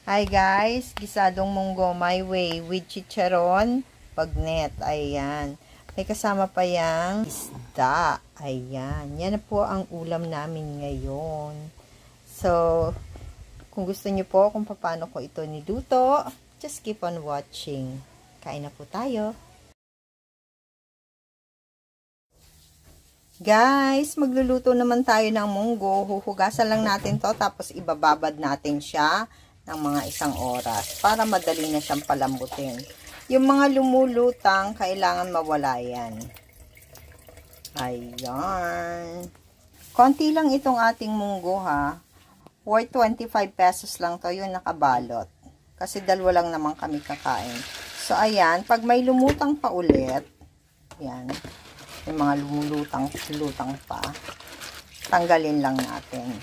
Hi guys, gisadong munggo my way with chicharon, bagnet. Ayan. May kasama pa yang isda. Ayan. Yan na po ang ulam namin ngayon. So, kung gusto niyo po kung paano ko ito niluto, just keep on watching. Kain na po tayo. Guys, magluluto naman tayo ng munggo. Huhugasan lang natin to, tapos ibababad natin siya ng mga 1 oras para madali na siyang palambutin. Yung mga lumulutang, kailangan mawala yan. Ayan. Konti lang itong ating munggo ha. Worth 25 pesos lang to yung nakabalot. Kasi 2 lang naman kami kakain. So ayan, pag may lumutang pa ulit, yan. Yung mga lumulutang pa, tanggalin lang natin.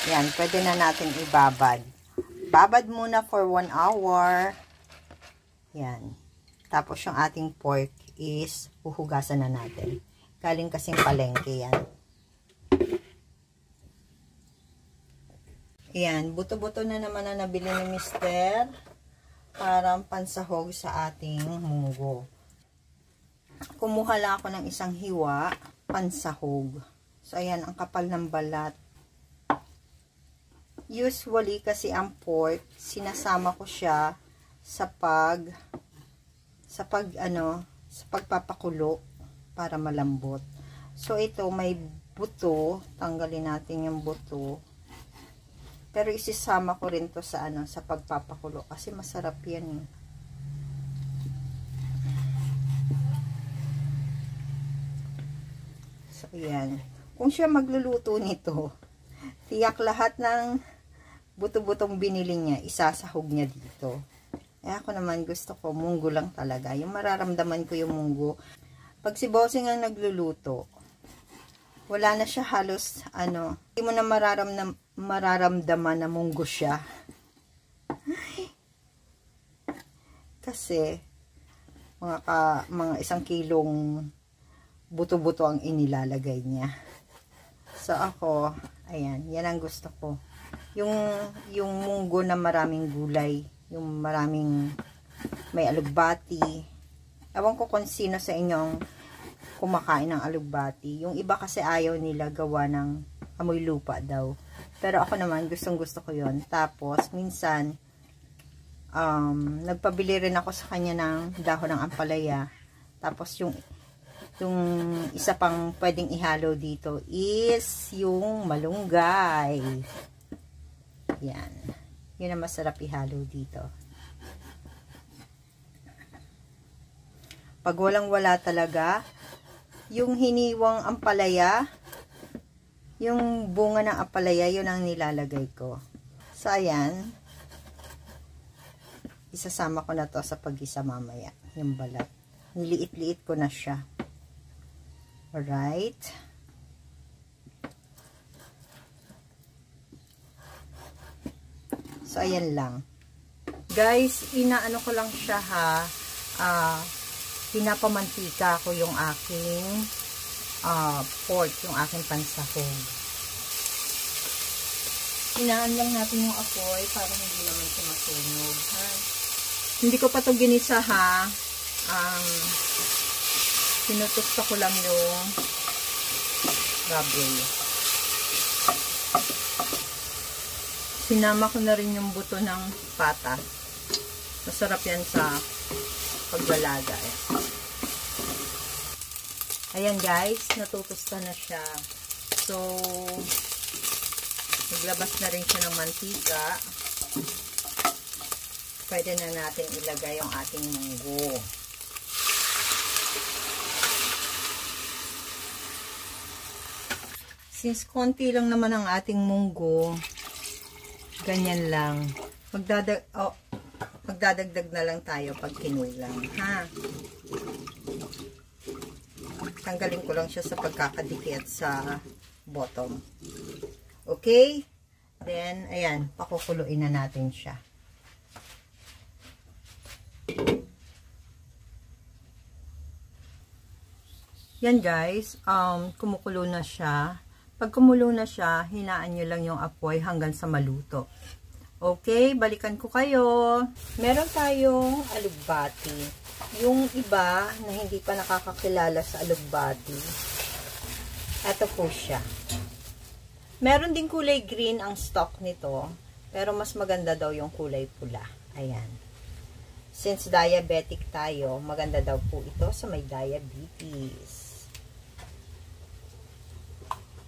Yan, pwede na natin ibabad. Babad muna for 1 hour. Yan. Tapos yung ating pork is huhugasan na natin. Galing kasing palengke yan. Yan, buto-buto na naman na nabili ni Mister. Parang pansahog sa ating munggo. Kumuha lang ako ng 1 hiwa, pansahog. So, ayan, ang kapal ng balat. Usually, kasi ang pork, sinasama ko siya sa pagpapakulo para malambot. So, ito may buto. Tanggalin natin yung buto. Pero isisama ko rin to sa sa pagpapakulo kasi masarap yan eh. So, ayan. Kung siya magluluto nito, tiyak lahat ng buto-butong binili niya, isasahog niya dito. Eh ako naman gusto ko, munggo lang talaga. Yung mararamdaman ko yung munggo. Pag si Bossing ang nagluluto, wala na siya halos, hindi mo na mararamdaman na munggo siya. Kasi, mga 1 kilong buto-buto ang inilalagay niya. So ako, ayan, yan ang gusto ko. Yung munggo na maraming gulay, yung maraming may alugbati. Ewan ko kung sino sa inyong kumakain ng alugbati. Yung iba kasi ayaw nila gawa ng amoy lupa daw. Pero ako naman, gustong-gusto ko yon. Tapos, minsan, nagpabili rin ako sa kanya ng dahon ng ampalaya. Tapos, yung isa pang pwedeng ihalo dito is yung malunggay. Yan. Yun ang masarap ihalo dito. Pag walang-wala talaga, yung hiniwang ampalaya, yung bunga ng ampalaya, yun ang nilalagay ko. So, ayan. Isasama ko na to sa pag-isa mamaya. Yung balat. Niliit-liit ko na siya. Alright. So, ayan lang. Guys, inaano ko lang siya ha. Pinapamantika ko yung aking pork, yung aking pansahog. Inaan lang natin yung apoy para hindi naman siya masunog. Ha? Hindi ko pa ito ginisa ha. Pinutusta ko lang yung baboy. Sinama ko na rin yung buto ng pata. Masarap yan sa paglalaga. Ayan guys, natutusta na siya. So, naglabas na rin siya ng mantika. Pwede na natin ilagay yung ating munggo. Since konti lang naman ang ating munggo, ganyan lang. Magdadagdag na lang tayo pag kinulang, ha? Tanggalin ko lang siya sa pagkakadikit sa bottom. Okay? Then, ayan, pakukuluin na natin siya. Yan guys, kumukulo na siya. Pag kumulo na siya, hinaan nyo lang yung apoy hanggang sa maluto. Okay, balikan ko kayo. Meron tayong alugbati. Yung iba na hindi pa nakakakilala sa alugbati, ito po siya. Meron din kulay green ang stock nito, pero mas maganda daw yung kulay pula. Ayan. Since diabetic tayo, maganda daw po ito sa may diabetes.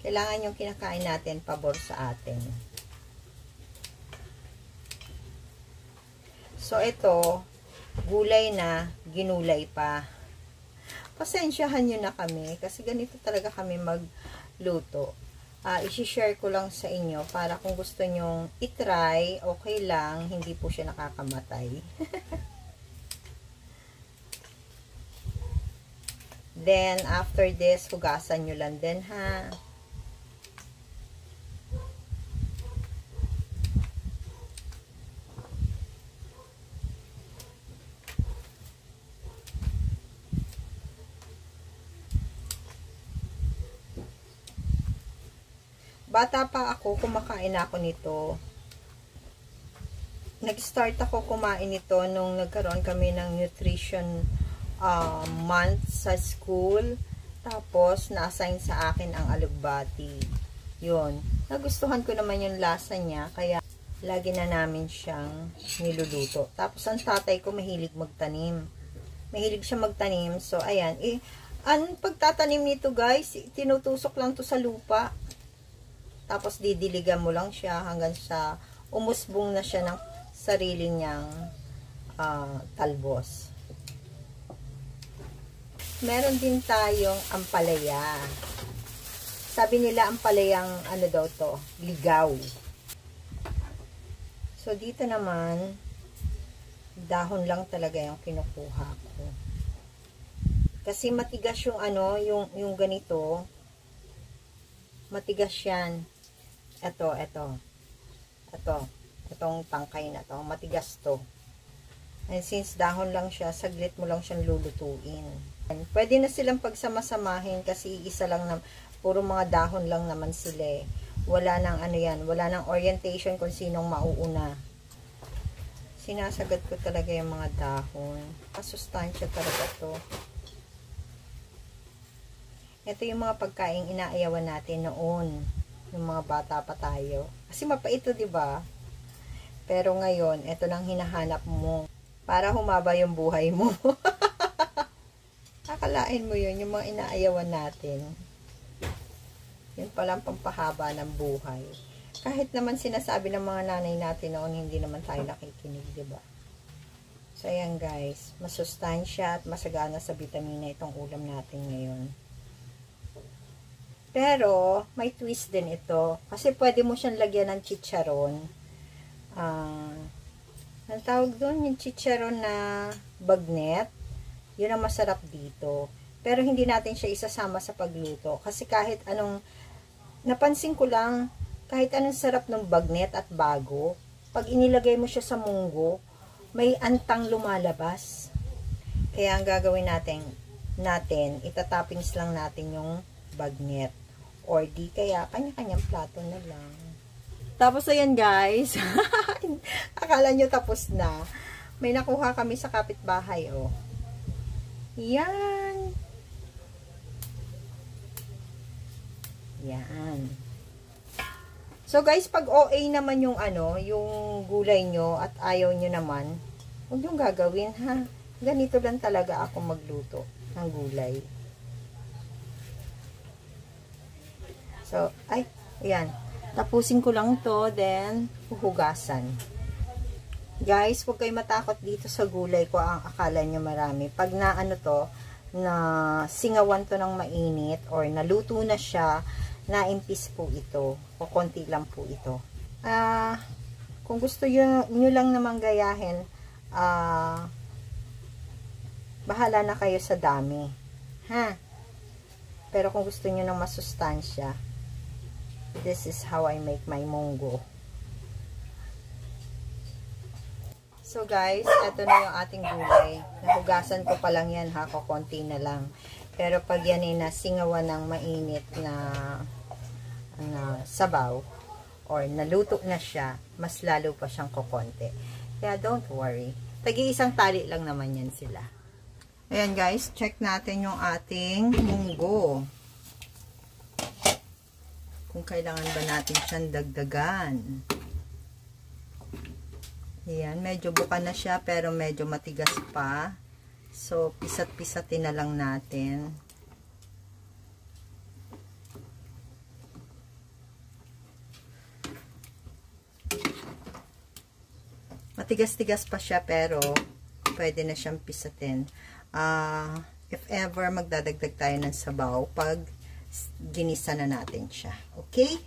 Kailangan yung kinakain natin pabor sa atin. So, ito, gulay na, ginulay pa. Pasensyahan nyo na kami, kasi ganito talaga kami magluto. I-share ko lang sa inyo, para kung gusto nyong itry, okay lang, hindi po siya nakakamatay. Then, after this, hugasan nyo lang din, ha. Bata pa ako, kumakain ako nito. Nag-start ako kumain nito nung nagkaroon kami ng nutrition month sa school. Tapos, na-assign sa akin ang alugbati. Yun. Nagustuhan ko naman yung lasa niya, kaya lagi na namin siyang niluluto. Tapos, ang tatay ko mahilig magtanim. Mahilig siya magtanim. So, ayan. Ang pagtatanim nito, guys, tinutusok lang to sa lupa. Tapos, didiligan mo lang siya hanggang sa umusbong na siya ng sarili niyang talbos. Meron din tayong ampalaya. Sabi nila ampalayang ano daw to, ligaw. So, dito naman, dahon lang talaga yung kinukuha ko. Kasi matigas yung ano, yung ganito. Matigas yan. Itong tangkay na to, matigas to. And since dahon lang siya, saglit mo lang siyang lulutuin. And pwede na silang pagsama-samahin kasi isa lang na, puro mga dahon lang naman sila eh. Wala nang ano yan, wala nang orientation kung sinong mauuna. Sinasagad ko talaga yung mga dahon. Masustansya talaga to. Ito yung mga pagkaing inaayawan natin noon. Yung mga bata pa tayo. Kasi mapait ito, diba? Pero ngayon, ito nang hinahanap mo para humaba yung buhay mo. Akalain mo yun, yung mga inaayawan natin. Yun palang pampahaba ng buhay. Kahit naman sinasabi ng mga nanay natin noon, hindi naman tayo nakikinig, diba? So, ayan guys, masustansya at masagana sa vitamina itong ulam natin ngayon. Pero, may twist din ito. Kasi pwede mo siyang lagyan ng chicharon. Ang tawag doon, yung chicharon na bagnet. Yun ang masarap dito. Pero hindi natin siya isasama sa pagluto. Kasi kahit anong, napansin ko lang, kahit anong sarap ng bagnet at bago, pag inilagay mo siya sa munggo, may antang lumalabas. Kaya ang gagawin natin, itatoppings lang natin yung bagnet. Or di kaya, kanya-kanyang plato na lang. Tapos, ayan guys. Akala nyo tapos na. May nakuha kami sa kapitbahay, oh. Yan. Yan. So, guys, pag OA naman yung ano, yung gulay nyo at ayaw nyo naman, huwag yung gagawin, ha. Ganito lang talaga ako magluto ng gulay. So, ayan. Tapusin ko lang to, then, huhugasan. Guys, huwag kayo matakot dito sa gulay ko. Ang akala nyo marami. Pag na, ano to, na singawan to ng mainit, or naluto na siya, naimpis po ito. O konti lang po ito. Kung gusto nyo lang naman gayahin, bahala na kayo sa dami. Ha? Pero kung gusto nyo ng masustansya, this is how I make my munggo. So guys, ito na yung ating gulay. Nahugasan ko pa lang yan ha, konti na lang. Pero pag yan ay nasingawan ng mainit na sabaw, or naluto na siya, mas lalo pa siyang kokonti. Kaya don't worry. Tagi-isang tali lang naman yan sila. Ayan guys, check natin yung ating munggo. Kung kailangan ba natin siyang dagdagan. Ayan, medyo buka na siya pero medyo matigas pa. So, pisat-pisatin na lang natin. Matigas-tigas pa siya pero pwede na siyang pisatin. If ever magdadagdag tayo ng sabaw pag ginisa na natin siya. Okay?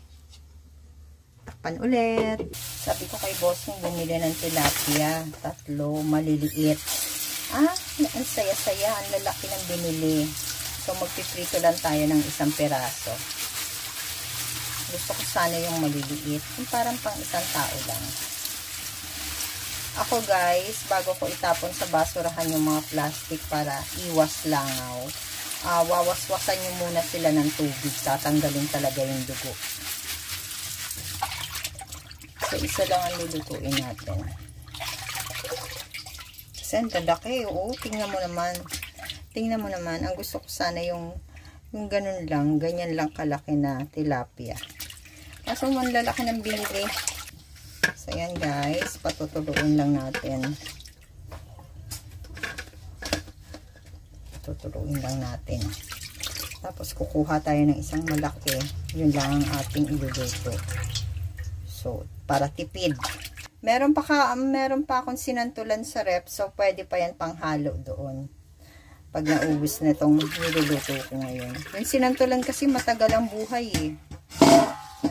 Takpan ulit. Sabi ko kay bossing bumili ng tilapia. 3 maliliit. Ang saya-saya. Ang lalaki ng binili. So, magpiprito lang tayo ng 1 peraso. Gusto ko sana yung maliliit. Yung parang pang 1 tao lang. Ako guys, bago ko itapon sa basurahan yung mga plastic para iwas langaw, wawaswasan nyo muna sila ng tubig. Tatanggalin talaga yung dugo. So, isa lang ang lulutuin natin. Kasi ang lalaki. Oo, tingnan mo naman. Tingnan mo naman. Ang gusto ko sana yung ganun lang. Ganyan lang kalaki na tilapia. Kaso ang lalaki ng binili. So, ayan guys. Patutuluin lang natin. Tutuluin lang natin. Tapos, kukuha tayo ng isang malaki. Yun lang ang ating iluluto. So, para tipid. Meron pa akong sinantulan sa rep. So, pwede pa yan panghalo doon. Pag naubos na itong niluluto ko ngayon. Yung sinantulan kasi matagal ang buhay eh.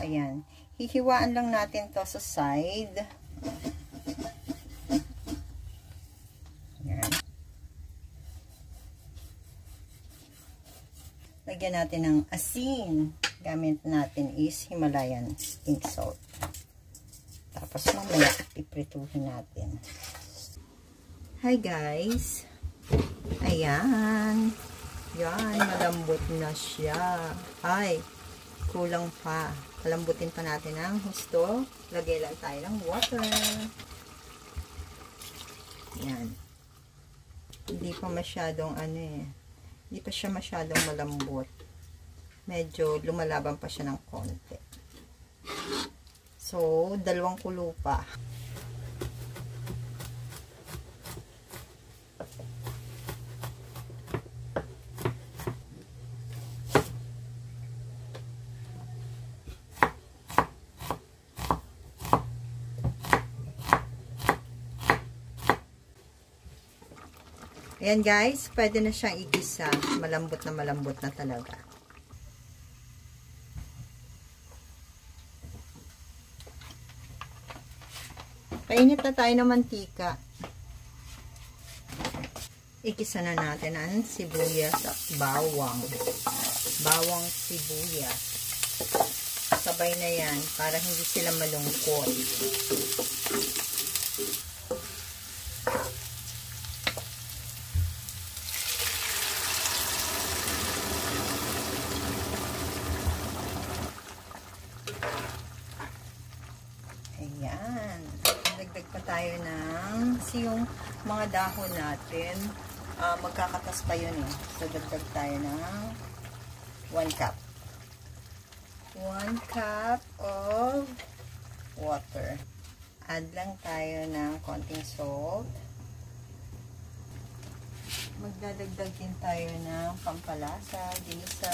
Ayan. Hihiwaan lang natin to sa side. Ayan. Lagyan natin ng asin. Gamit natin is Himalayan pink salt. Tapos mamaya iprituhin natin. Hi guys. Ayan. Yan, malambot na siya. Ay, kulang pa. Palambutin pa natin ang husto. Lagay lang tayo ng water. Yan. Hindi pa masyadong hindi pa siya masyadong malambot. Medyo lumalaban pa siya ng konti. So, 2 kulo pa. Ayan guys, pwede na siyang igisa. Malambot na talaga. Painit na tayo ng mantika. Igisa na natin ang sibuyas at bawang. Bawang sibuyas. Sabay na yan para hindi sila malungkot. Ayan. Dagdag pa tayo ng, kasi yung mga dahon natin, magkakatas pa yun eh. So, dagdag tayo ng 1 cup. 1 cup of water. Add lang tayo ng konting salt. Magdadagdag din tayo ng pampalasa, ginisa.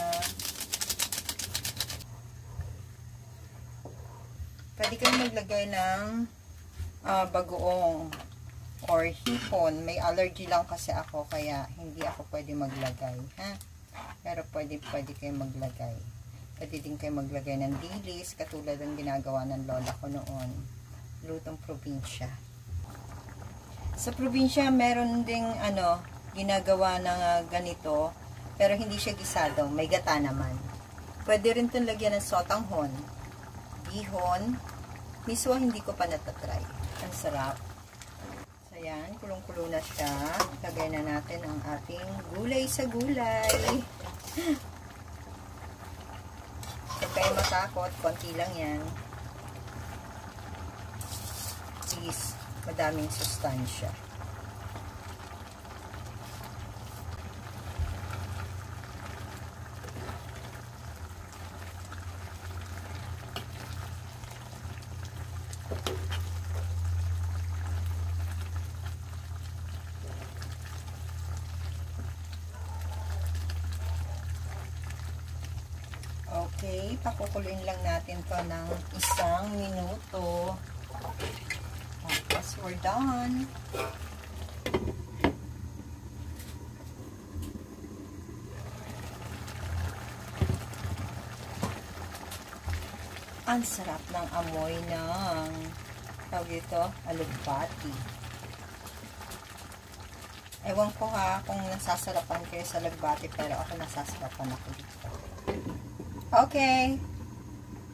Pwede kayong maglagay ng bagoong or hipon. May allergy lang kasi ako kaya hindi ako pwede maglagay. Ha? Pero pwede kayong maglagay. Pwede din kayong maglagay ng dilis katulad ng ginagawa ng lola ko noon. Lutong probinsya. Sa probinsya meron ding ginagawa ng ganito pero hindi siya gisado. May gata naman. Pwede rin itong lagyan ng sotanghon. Bihon. Miswa hindi ko pa natatry. Ang sarap. So, Ayan, kulong-kulo na siya. Lagay na natin ang ating gulay sa gulay. Huwag kayo matakot, konti lang yan. Please, madaming sustansya. Okay, pakukuluin lang natin to ng 1 minuto. Tapos, we're done. Ang sarap ng amoy ng tawag ito, alugbati. Ewan ko ha kung nasasarapan kayo sa alugbati, pero ako nasasarapan ako dito. Okay,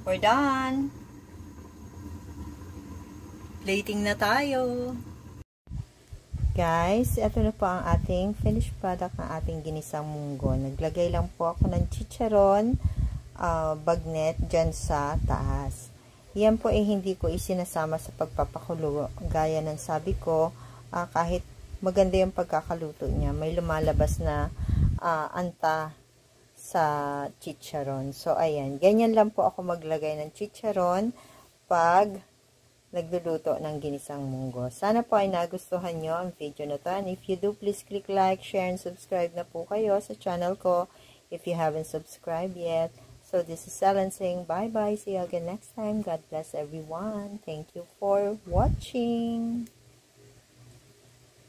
we're done. Plating na tayo. Guys, ito na po ang ating finished product ng ating ginisang munggo. Naglagay lang po ako ng chicharon, bagnet dyan sa taas. Yan po ay hindi ko isinasama sa pagpapakulo. Gaya ng sabi ko, kahit maganda yung pagkakaluto niya, may lumalabas na anta sa chicharon. So, ayan. Ganyan lang po ako maglagay ng chicharon pag nagluluto ng ginisang munggo. Sana po ay nagustuhan nyo ang video na to. And if you do, please click like, share, and subscribe na po kayo sa channel ko if you haven't subscribed yet. So, this is Ellen saying bye-bye. See you again next time. God bless everyone. Thank you for watching.